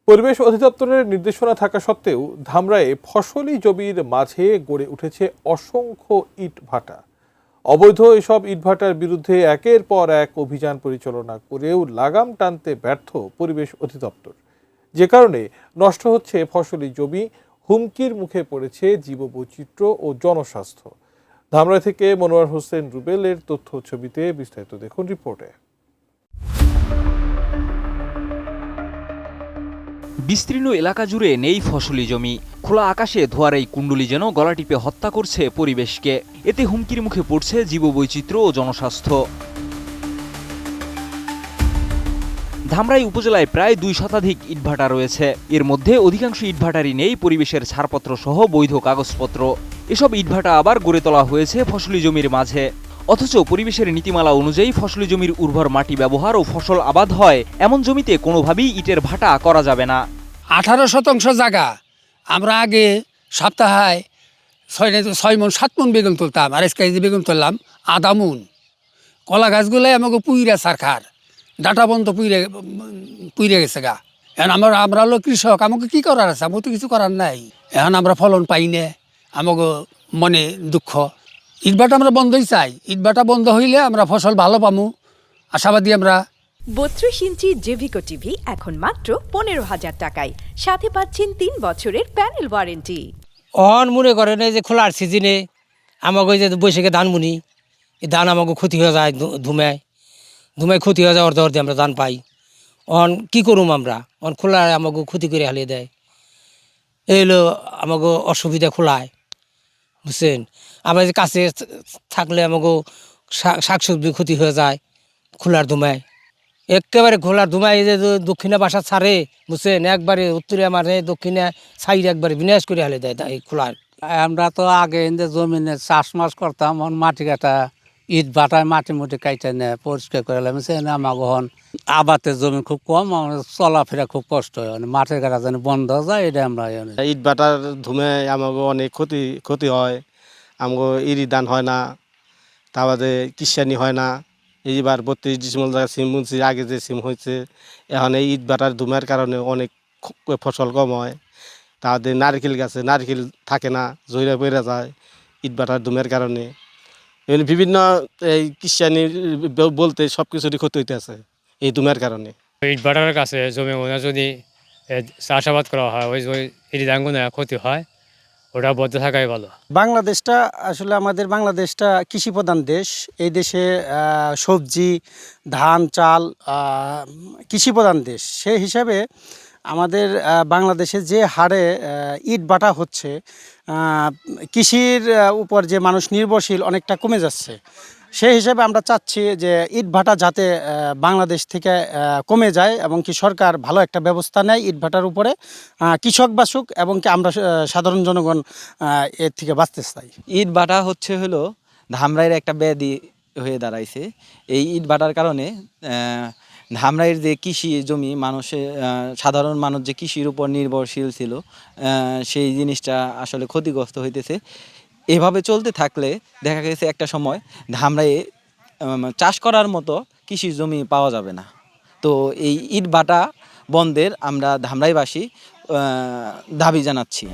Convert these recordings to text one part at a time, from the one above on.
পরিবেশ অধিদপ্তরের নির্দেশনা থাকা সত্ত্বেও ধামরায়ে ফসলি জমির মাঝে গড়ে উঠেছে অসংখ্য ইটভাটা। অবৈধ এসব ইটভাটার বিরুদ্ধে একের পর এক অভিযান পরিচালনা করেও লাগাম টানতে ব্যর্থ পরিবেশ অধিদপ্তর, যে কারণে নষ্ট হচ্ছে ফসলি জমি, হুমকির মুখে পড়েছে জীববৈচিত্র্য ও জনস্বাস্থ্য। ধামরাই থেকে মনোয়ার হোসেন রুবেলের তথ্য ছবিতে বিস্তারিত দেখুন রিপোর্টে। বিস্তীর্ণ এলাকা জুড়ে নেই ফসলি জমি, খোলা আকাশে ধোয়ার এই কুণ্ডলী যেন গলা টিপে হত্যা করছে পরিবেশকে। এতে হুমকির মুখে পড়ছে জীববৈচিত্র্য ও জনস্বাস্থ্য। ধামরাই উপজেলায় প্রায় 2 শতাধিক ইটভাটা রয়েছে। এর মধ্যে অধিকাংশ ইটভাটারই নেই পরিবেশের ছাড়পত্র সহ বৈধ কাগজপত্র। এসব ইটভাটা আবার গড়ে তোলা হয়েছে ফসলি জমির মাঝে। অথচ পরিবেশের নীতিমালা অনুযায়ী ফসলি জমির উর্বর মাটি ব্যবহার ও ফসল আবাদ হয় এমন জমিতে কোনোভাবেই ইটের ভাটা করা যাবে না। 18% জায়গা আমরা আগে সপ্তাহে 6 মণ 7 মণ বেগুন তুলতাম, আর আজকে বেগুন তুললাম আধা মণ। কলা গাছগুলো আমাকে পুইরা সারখার ডাটা বন্ধ পুইরে গেছে গা। এখন আমরা হলো কৃষক, আমাকে কি করার আছে? আমার তো কিছু করার নাই। এখন আমরা ফলন পাই না, আমাকে মনে দুঃখ। ইটভাটা আমরা বন্ধই চাই। ইটভাটা বন্ধ হইলে আমরা ফসল ভালো পামু, আশাবাদী আমরা। 32 ইঞ্চি জেভিকো টিভি এখন মাত্র 15,000 টাকায়, সাথে পাচ্ছেন 3 বছরের প্যানেল ওয়ারেন্টি। মনে করেন এই যে খোলার সিজনে আমাকে ওই যে বৈশাখে ধান বুনি, এই ধান আমাকে ক্ষতি হয়ে যায়, ধুমায় ক্ষতি হয়ে যায়, অর্ধে আমরা ধান পাই। কি করুম আমরা? খোলা আমাকে ক্ষতি করে হালিয়ে দেয়, এই হলো আমাকে অসুবিধা খোলায়, বুঝছেন? আবার যে কাছে থাকলে আমাকে শাকসবজি ক্ষতি হয়ে যায় খোলার ধুমায়। একেবারে খোলার ধুমায় যে দক্ষিণে বাসা ছাড়ে, বুঝছেন? একবারে উত্তরে আমার দক্ষিণে সাইড একবারে বিনাশ করে হালে দেয় এই খোলার। আমরা তো আগে জমিনে চাষমাস করতাম, মাটি কাটা ইট ভাটায় মাটি মুটি কাইটে নেয় পরিষ্কার করে আমাকে আবাদের জমি খুব কম, আমাদের চলাফেরা খুব কষ্ট হয়। মাঠের কাটা যেন বন্ধ হয়ে যায়, এটা আমরা ইট ভাটার ধুমে আমাকে অনেক ক্ষতি হয়। আমাকে ইরি ধান হয় না, তা বাদে কিষানি হয় না। এইবার 32 ডিসেম্বর জায়গায় সিম বুনছি, আগে যে সিম হয়েছে। এখন এই ইট ভাটার ধুমের কারণে অনেক ফসল কম হয়। তাদের নারকেল গাছে নারকেল থাকে না, জইরা পড়ে যায় ইট ভাটার ধুমের কারণে। বিভিন্ন এই কিষানি বলতে সব কিছুরই ক্ষতি হইতেছে এই ধুমের কারণে। ইট ভাটার কাছে জমি যদি চাষাবাদ করা হয়, ওই ইরি ধানগুলো ক্ষতি হয়, ওটা বদ্ধ থাকাই ভালো। বাংলাদেশটা আসলে আমাদের বাংলাদেশটা কৃষি প্রধান দেশ। এই দেশে সবজি, ধান, চাল কৃষি প্রধান দেশ। সেই হিসাবে আমাদের বাংলাদেশে যে হারে ইট ভাটা হচ্ছে, কৃষির উপর যে মানুষ নির্ভরশীল অনেকটা কমে যাচ্ছে। সেই হিসাবে আমরা চাচ্ছি যে ইট ভাটা যাতে বাংলাদেশ থেকে কমে যায় এবং কি সরকার ভালো একটা ব্যবস্থা নেয় ইট ভাটার উপরে, কৃষক বাসুক এবং কি আমরা সাধারণ জনগণ এর থেকে বাঁচতে চাই। ইট ভাটা হলো ধামরাইয়ের একটা ব্যাধি হয়ে দাঁড়াইছে। এই ইট ভাটার কারণে ধামরাইয়ের যে কৃষি জমি, সাধারণ মানুষ যে কৃষির উপর নির্ভরশীল ছিল, সেই জিনিসটা আসলে ক্ষতিগ্রস্ত হইতেছে। এভাবে চলতে থাকলে দেখা গেছে একটা সময় ধামরাইয়ে চাষ করার মতো কৃষি জমি পাওয়া যাবে না। তো এই ইট ভাটা বন্ধের আমরা ধামরাইবাসী দাবি জানাচ্ছি।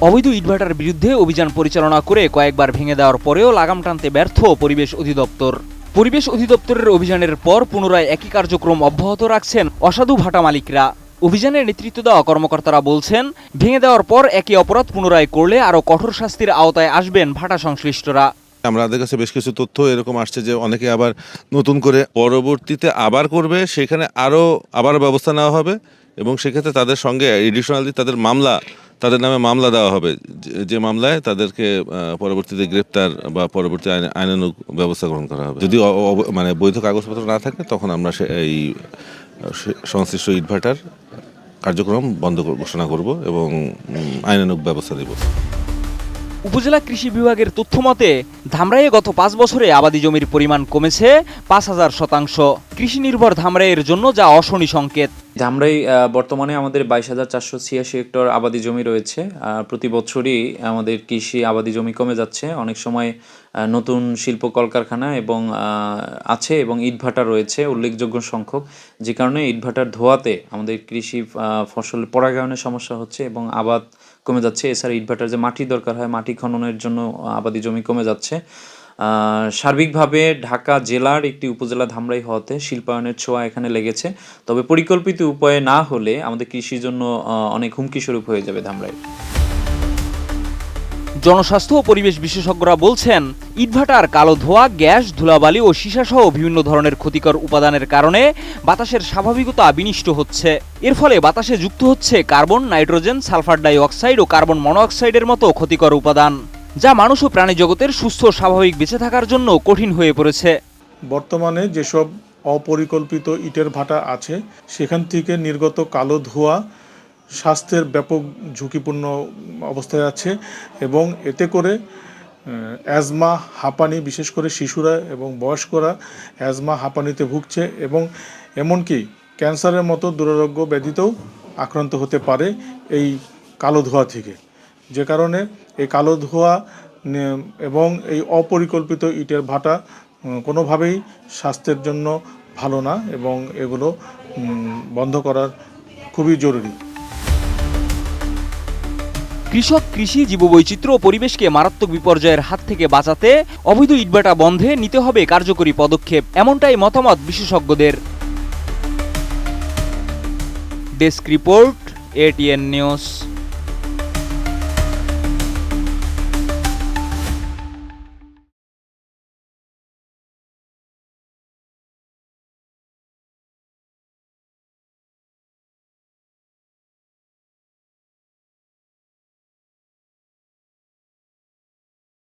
অবৈধ ইটভাটার বিরুদ্ধে অভিযান পরিচালনা করে কয়েকবার ভেঙে দেওয়ার পরেও লাগাম টানতে ব্যর্থ পরিবেশ অধিদপ্তর। পরিবেশ অধিদপ্তরের অভিযানের পর পুনরায় একই কার্যক্রম অব্যাহত রাখছেন অসাধু ভাটা মালিকরা। অভিযানের নেতৃত্ব দেওয়া কর্মকর্তারা বলছেন, ভেঙে দেওয়ার পর একই অপরাধ পুনরায় করলে আরও কঠোর শাস্তির আওতায় আসবেন ভাটা সংশ্লিষ্টরা। আমাদের কাছে বেশ কিছু তথ্য এরকম আসছে যে অনেকে আবার নতুন করে পরবর্তীতে আবার করবে, সেখানে আবার ব্যবস্থা নেওয়া হবে এবং সেক্ষেত্রে তাদের সঙ্গে এডিশনালি তাদের নামে মামলা দেওয়া হবে, যে মামলায় তাদেরকে পরবর্তীতে গ্রেপ্তার বা পরবর্তী আইনানুগ ব্যবস্থা গ্রহণ করা হবে। যদি বৈধ কাগজপত্র না থাকে তখন আমরা এই সংশ্লিষ্ট ইটভাটার কার্যক্রম বন্ধ ঘোষণা করব এবং আইনানুগ ব্যবস্থা দেব। উপজেলা কৃষি বিভাগের তথ্য মতে ধামরাইয়ে গত 5 বছরে আবাদি জমির পরিমাণ কমেছে 5,000%। কৃষি নির্ভর ধামরাইয়ের জন্য যা অশনি সংকেত। ধামরাই বর্তমানে আমাদের 22,486 হেক্টর আবাদি জমি রয়েছে। প্রতি বছরই আমাদের কৃষি আবাদি জমি কমে যাচ্ছে। অনেক সময় নতুন শিল্প কলকারখানা এবং আছে এবং ইটভাটা রয়েছে উল্লেখযোগ্য সংখ্যক, যে কারণে ইটভাটার ধোঁয়াতে আমাদের কৃষি ফসল পরাগায়নের সমস্যা হচ্ছে এবং আবাদ কমে যাচ্ছে। এছাড়া ইটভাটার যে মাটি দরকার হয়, মাটি খননের জন্য আবাদি জমি কমে যাচ্ছে। সার্বিকভাবে ঢাকা জেলার একটি উপজেলা ধামরাই হওয়াতে শিল্পায়নের ছোঁয়া এখানে লেগেছে। তবে পরিকল্পিত উপায়ে না হলে আমাদের কৃষির জন্য অনেক হুমকি স্বরূপ হয়ে যাবে ধামরাই। জনস্বাস্থ্য ও পরিবেশ বিশেষজ্ঞরা বলছেন, ইটভাটার কালো ধোঁয়া, গ্যাস, ধুলাবালি ও সীসাসহ বিভিন্ন ধরনের ক্ষতিকর উপাদানের কারণে বাতাসের স্বাভাবিকতা বিনষ্ট হচ্ছে। এর ফলে বাতাসে যুক্ত হচ্ছে carbon, nitrogen, sulphur die oxide ও কার্বন মনোঅক্সাইডের মতো ক্ষতিকর উপাদান, যা মানুষ ও প্রাণী জগতের সুস্থ স্বাভাবিক বেঁচে থাকার জন্য কঠিন হয়ে পড়েছে। বর্তমানে যেসব অপরিকল্পিত ইটের ভাটা আছে সেখান থেকে নির্গত কালো ধোঁয়া স্বাস্থ্যের ব্যাপক ঝুঁকিপূর্ণ অবস্থায় আছে এবং এতে করে অ্যাজমা, হাঁপানি, বিশেষ করে শিশুরা এবং বয়স্করা অ্যাজমা, হাঁপানিতে ভুগছে এবং এমনকি ক্যান্সারের মতো দুরারোগ্য ব্যাধিতেও আক্রান্ত হতে পারে এই কালো ধোঁয়া থেকে। যে কারণে এই কালো ধোঁয়া এবং এই অপরিকল্পিত ইটের ভাটা কোনোভাবেই স্বাস্থ্যের জন্য ভালো না এবং এগুলো বন্ধ করার খুবই জরুরি। কৃষক, কৃষি, জীববৈচিত্র্য ও পরিবেশকে মারাত্মক বিপর্যয়ের হাত থেকে বাঁচাতে অবৈধ ইটভাটা বন্ধে নিতে হবে কার্যকরী পদক্ষেপ, এমনটাই মতামত বিশেষজ্ঞদের। Desk report, ATN news.